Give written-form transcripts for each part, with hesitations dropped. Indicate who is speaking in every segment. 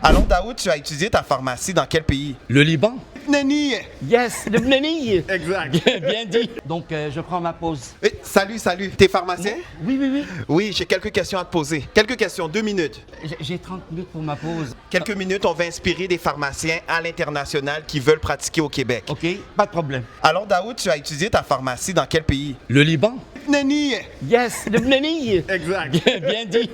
Speaker 1: Alors, Daoud, tu as étudié ta pharmacie dans quel pays?
Speaker 2: Le Liban?
Speaker 1: Nani!
Speaker 2: Yes, le Bneni.
Speaker 1: Exact.
Speaker 2: Bien dit. Donc, je prends ma pause.
Speaker 1: Salut. T'es pharmacien?
Speaker 2: Oui.
Speaker 1: Oui, j'ai quelques questions à te poser. Quelques questions, 2 minutes.
Speaker 2: J'ai 30 minutes pour ma pause.
Speaker 1: Quelques minutes, on va inspirer des pharmaciens à l'international qui veulent pratiquer au Québec.
Speaker 2: OK, pas de problème.
Speaker 1: Alors, Daoud, tu as étudié ta pharmacie dans quel pays?
Speaker 2: Le Liban?
Speaker 1: Nani!
Speaker 2: Yes, le Bneni.
Speaker 1: Exact.
Speaker 2: Bien dit.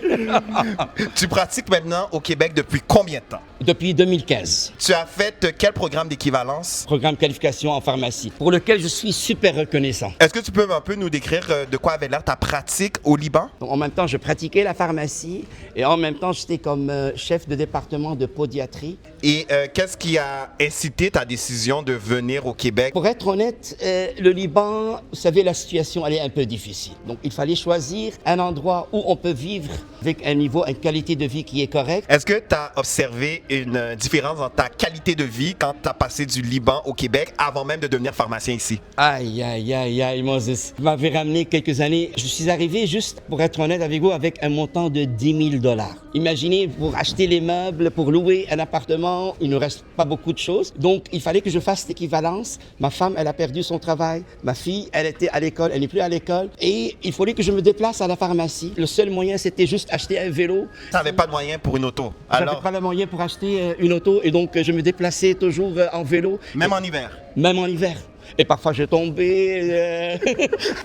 Speaker 1: Tu pratiques maintenant au Québec depuis combien de temps?
Speaker 2: Depuis 2015.
Speaker 1: Tu as fait quel programme d'équivalence?
Speaker 2: Programme qualification en pharmacie, pour lequel je suis super reconnaissant.
Speaker 1: Est-ce que tu peux un peu nous décrire de quoi avait l'air ta pratique au Liban?
Speaker 2: Donc, en même temps, je pratiquais la pharmacie et en même temps, j'étais comme chef de département de podiatrie.
Speaker 1: Et qu'est-ce qui a incité ta décision de venir au Québec?
Speaker 2: Pour être honnête, le Liban, vous savez, la situation, elle est un peu difficile. Donc, il fallait choisir un endroit où on peut vivre avec un niveau, une qualité de vie qui est correcte.
Speaker 1: Est-ce que tu as observé une différence dans ta qualité de vie quand tu as passé du Liban au Québec avant même de devenir pharmacien ici?
Speaker 2: Aïe, Moses. Vous m'avez ramené quelques années. Je suis arrivé juste, pour être honnête avec vous, avec un montant de 10 000 $. Imaginez, pour acheter les meubles, pour louer un appartement, il ne reste pas beaucoup de choses. Donc, il fallait que je fasse l'équivalence. Ma femme, elle a perdu son travail. Ma fille, elle était à l'école, elle n'est plus à l'école. Et il fallait que je me déplace à la pharmacie. Le seul moyen, c'était juste acheter un vélo.
Speaker 1: Tu n'avais pas de moyens pour une auto.
Speaker 2: Je n'avais pas le moyen pour acheter une auto. Et donc, je me déplaçais toujours en vélo.
Speaker 1: Même en hiver?
Speaker 2: Même en hiver. Et parfois, je tombais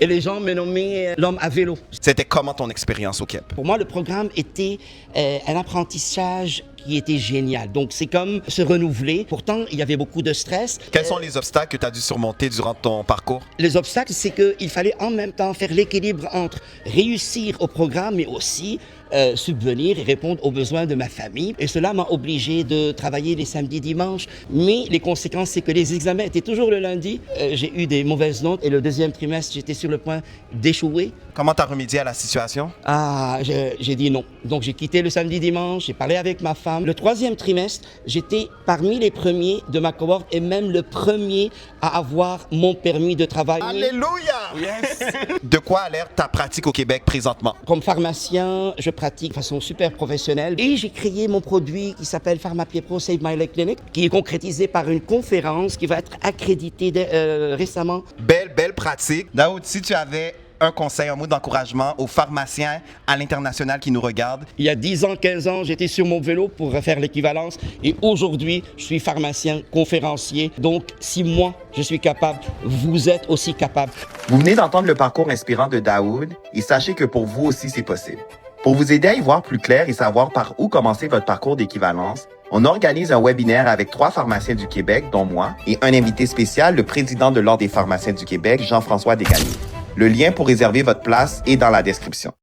Speaker 2: et les gens me nommaient l'homme à vélo.
Speaker 1: C'était comment ton expérience au Québec?
Speaker 2: Pour moi, le programme était un apprentissage qui était génial. Donc, c'est comme se renouveler. Pourtant, il y avait beaucoup de stress.
Speaker 1: Quels sont les obstacles que tu as dû surmonter durant ton parcours?
Speaker 2: Les obstacles, c'est qu'il fallait en même temps faire l'équilibre entre réussir au programme, mais aussi subvenir et répondre aux besoins de ma famille. Et cela m'a obligé de travailler les samedis, dimanches. Mais les conséquences, c'est que les examens étaient toujours le lundi. J'ai eu des mauvaises notes et le deuxième trimestre, j'étais sur le point d'échouer.
Speaker 1: Comment tu as remédié à la situation?
Speaker 2: J'ai dit non. Donc, j'ai quitté le samedi, dimanche, j'ai parlé avec ma femme. Le troisième trimestre, j'étais parmi les premiers de ma cohorte et même le premier à avoir mon permis de travail.
Speaker 1: Alléluia!
Speaker 2: Yes!
Speaker 1: De quoi a l'air ta pratique au Québec présentement?
Speaker 2: Comme pharmacien, je pratique de façon super professionnelle et j'ai créé mon produit qui s'appelle PharmaPiepro Save My Leg Clinic, qui est concrétisé par une conférence qui va être accréditée récemment.
Speaker 1: Belle pratique. Daoud, si tu avais un conseil, un mot d'encouragement aux pharmaciens à l'international qui nous regardent.
Speaker 2: Il y a 10 ans, 15 ans, j'étais sur mon vélo pour faire l'équivalence et aujourd'hui, je suis pharmacien, conférencier. Donc, si moi, je suis capable, vous êtes aussi capable.
Speaker 1: Vous venez d'entendre le parcours inspirant de Daoud et sachez que pour vous aussi, c'est possible. Pour vous aider à y voir plus clair et savoir par où commencer votre parcours d'équivalence, on organise un webinaire avec 3 pharmaciens du Québec, dont moi, et un invité spécial, le président de l'Ordre des pharmaciens du Québec, Jean-François Desgagnés. Le lien pour réserver votre place est dans la description.